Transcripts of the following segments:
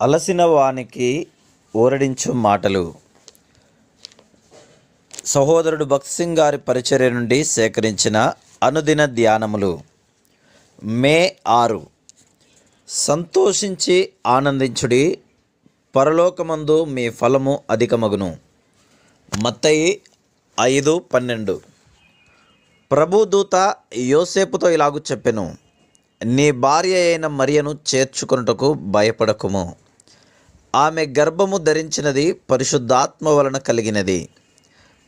అలసిన వానికి ఊరడించు మాటలు. సహోదరుడు భక్త్ సింగ్ గారి పరిచర్య నుండి సేకరించిన అనుదిన ధ్యానములు. మే 6. సంతోషించి ఆనందించుడి, పరలోకమందు మీ ఫలము అధికమగును. మత్తయి 5:12. ప్రభుదూత యోసేపుతో ఇలాగు చెప్పెను, నీ భార్య అయిన మరియను చేర్చుకొనుటకు భయపడకుము. ఆమె గర్భము ధరించినది పరిశుద్ధాత్మ వలన కలిగినది.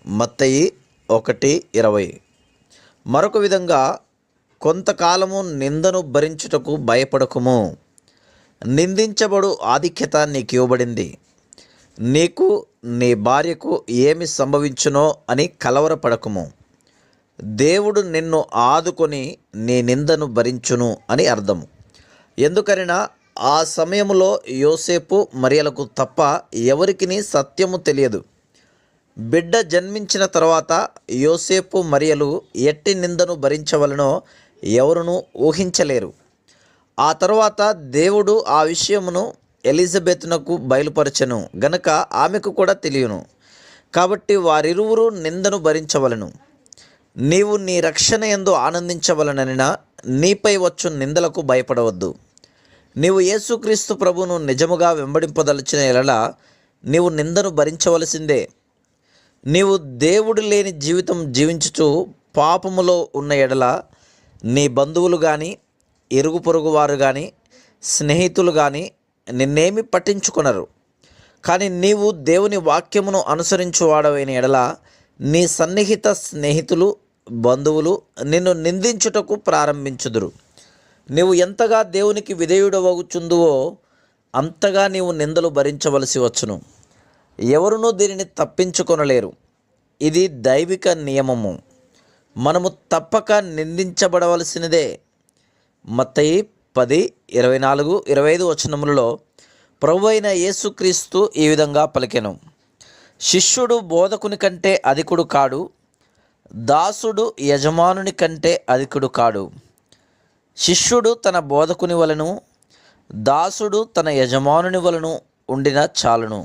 మత్తయి 1:20. మరొక విధంగా, కొంతకాలము నిందను భరించుటకు భయపడకుము. నిందించబడు ఆధిక్యత నీకు ఇవ్వబడింది. నీకు నీ భార్యకు ఏమి సంభవించునో అని కలవరపడకుము. దేవుడు నిన్ను ఆదుకొని నీ నిందను భరించును అని అర్థము. ఎందుకనినా ఆ సమయంలో యోసేపు మరియలకు తప్ప ఎవరికిని సత్యము తెలియదు. బిడ్డ జన్మించిన తర్వాత యోసేపు మరియలు ఎట్టి నిందను భరించవలనో ఎవరునూ ఊహించలేరు. ఆ తర్వాత దేవుడు ఆ విషయమును ఎలిజబెత్నకు బయలుపరచెను గనక ఆమెకు కూడా తెలియను. కాబట్టి వారిరువురు నిందను భరించవలను. నీవు నీ రక్షణ యందు ఆనందించవలననినా నీపై వచ్చు నిందలకు భయపడవద్దు. నీవు యేసుక్రీస్తు ప్రభువును నిజముగా వెంబడింపదలిచిన ఎడల నీవు నిందను భరించవలసిందే. నీవు దేవుడు లేని జీవితం జీవించుచు పాపములో ఉన్న ఎడల నీ బంధువులు కానీ, ఇరుగు పొరుగు వారు కానీ, స్నేహితులు కానీ నిన్నేమి పట్టించుకొనరు. కానీ నీవు దేవుని వాక్యమును అనుసరించువాడవైన ఎడల నీ సన్నిహిత స్నేహితులు, బంధువులు నిన్ను నిందించుటకు ప్రారంభించుదురు. నీవు ఎంతగా దేవునికి విధేయుడవగుచుందువో అంతగా నీవు నిందలు భరించవలసి వచ్చును. ఎవరునూ దీనిని తప్పించుకొనలేరు. ఇది దైవిక నియమము. మనము తప్పక నిందించబడవలసినదే. మత్తయి 10:24-25 వచనములలో ప్రభువైన యేసుక్రీస్తు ఈ విధంగా పలికెను, శిష్యుడు బోధకుని కంటే అధికుడు కాడు, దాసుడు యజమానుని కంటే అధికుడు కాడు. శిష్యుడు తన బోధకుని వలను, దాసుడు తన యజమానుని వలను ఉండిన చాలును.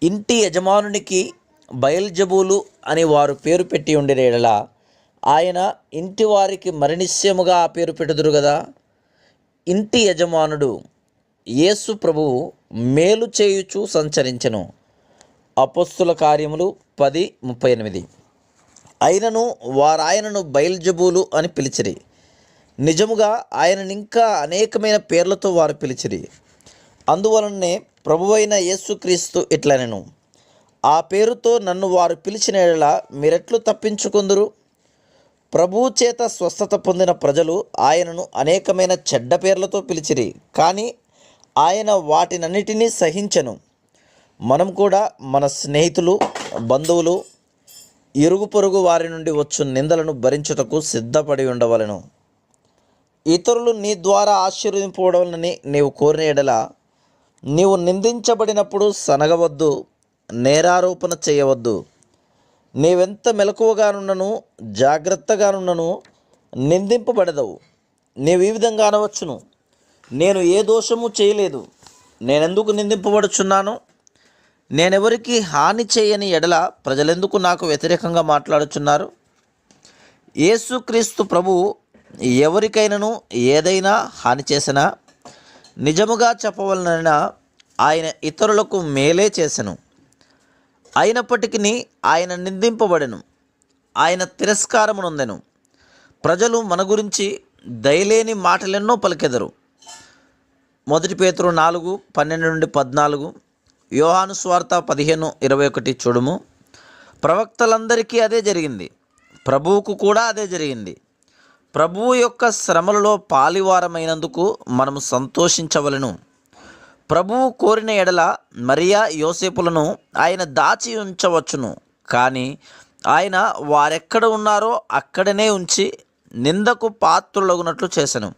ఇంటి యజమానునికి బయల్జబూలు అని వారు పేరు పెట్టి ఉండిన ఎడల ఆయన ఇంటి వారికి మరణిశ్యముగా ఆ పేరు పెట్టుదురు గదా. ఇంటి యజమానుడు యేసు ప్రభువు మేలు చేయుచు సంచరించెను. అపోస్తుల కార్యములు 10:38. అయినను వారాయనను బయల్జబూలు అని పిలిచిరి. నిజముగా ఆయననింకా అనేకమైన పేర్లతో వారు పిలిచిరి. అందువలనే ప్రభువైన యేసుక్రీస్తు ఇట్లనెను, ఆ పేరుతో నన్ను వారు పిలిచిన యెడల మీరెట్లు తప్పించుకొందురు? ప్రభువు చేత స్వస్థత పొందిన ప్రజలు ఆయనను అనేకమైన చెడ్డ పేర్లతో పిలిచిరి, కానీ ఆయన వాటినన్నిటినీ సహించెను. మనం కూడా మన స్నేహితులు, బంధువులు, ఇరుగు పొరుగు వారి నుండి వచ్చు నిందలను భరించుటకు సిద్ధపడి ఉండవలెను. ఇతరులు నీ ద్వారా ఆశీర్వదింపబడవలనని నీవు కోరిన ఎడల నీవు నిందించబడినప్పుడు సనగవద్దు, నేరారోపణ చేయవద్దు. నీవెంత మెలకువగానున్నను, జాగ్రత్తగానున్నను నిందింపబడదవు. నీవు ఈ విధంగా అనవచ్చును, నేను ఏ దోషము చేయలేదు, నేనెందుకు నిందింపబడుచున్నాను? నేనెవరికి హాని చేయని ఎడల ప్రజలెందుకు నాకు వ్యతిరేకంగా మాట్లాడుచున్నారు? యేసుక్రీస్తు ప్రభువు ఎవరికైనాను ఏదైనా హాని చేసినా నిజముగా చెప్పవలనైనా ఆయన ఇతరులకు మేలే చేసెను. అయినప్పటికీ ఆయన నిందింపబడెను, ఆయన తిరస్కారము నొందెను. ప్రజలు మన గురించి దయలేని మాటలెన్నో పలికెదరు. 1 పేతురు 4:12-14, యోహాను సువార్త 15:21 చూడుము. ప్రవక్తలందరికీ అదే జరిగింది, ప్రభువుకు కూడా అదే జరిగింది. ప్రభువు యొక్క శ్రమలలో పాలివారమైనందుకు మనము సంతోషించవలెను. ప్రభువు కోరిన ఎడల మరియా యోసేపులను ఆయన దాచి ఉంచవచ్చును, కానీ ఆయన వారెక్కడ ఉన్నారో అక్కడనే ఉంచి నిందకు పాత్రులగునట్లు చేసెను.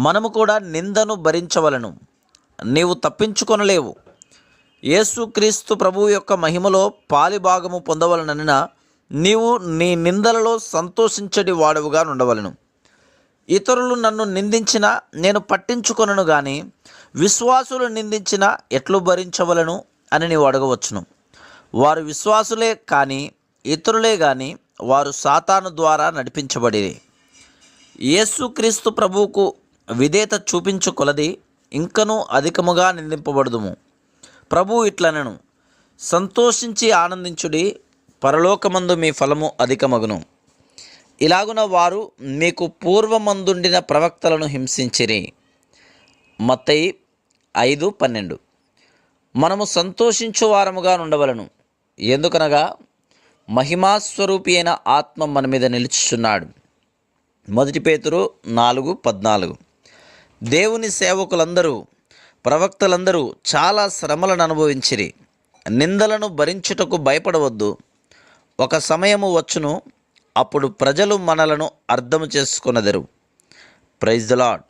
మనము కూడా నిందను భరించవలెను. నీవు తప్పించుకొనలేవు. యేసుక్రీస్తు ప్రభువు యొక్క మహిమలో పాలిభాగము పొందవలననినా నీవు నీ నిందలలో సంతోషించడి వాడవుగా ఉండవలెను. ఇతరులు నన్ను నిందించినా నేను పట్టించుకొనను గాని విశ్వాసులు నిందించిన ఎట్లు భరించవలను అని నీవు అడగవచ్చును. వారు విశ్వాసులే కానీ ఇతరులే కానీ వారు సాతాను ద్వారా నడిపించబడిరి. యేసుక్రీస్తు ప్రభువుకు విధేయత చూపించు కొలది ఇంకనూ అధికముగా నిందింపబడుదుము. ప్రభువు ఇట్లనెను, సంతోషించి ఆనందించుడి, పరలోకమందు మీ ఫలము అధికమగును. ఇలాగున వారు మీకు పూర్వమందుండిన ప్రవక్తలను హింసించిరి. మత్తయి 5:12. మనము సంతోషించు వారముగా ఉండవలను, ఎందుకనగా మహిమాస్వరూపి అయిన ఆత్మ మన మీద నిలుచుచున్నాడు. 1 పేతురు 4:14. దేవుని సేవకులందరూ ప్రవక్తలందరూ చాలా శ్రమలను అనుభవించిరి. నిందలను భరించుటకు భయపడవద్దు. ఒక సమయము వచ్చును, అప్పుడు ప్రజలు మనలను అర్థము చేసుకొనెదరు. Praise the lord.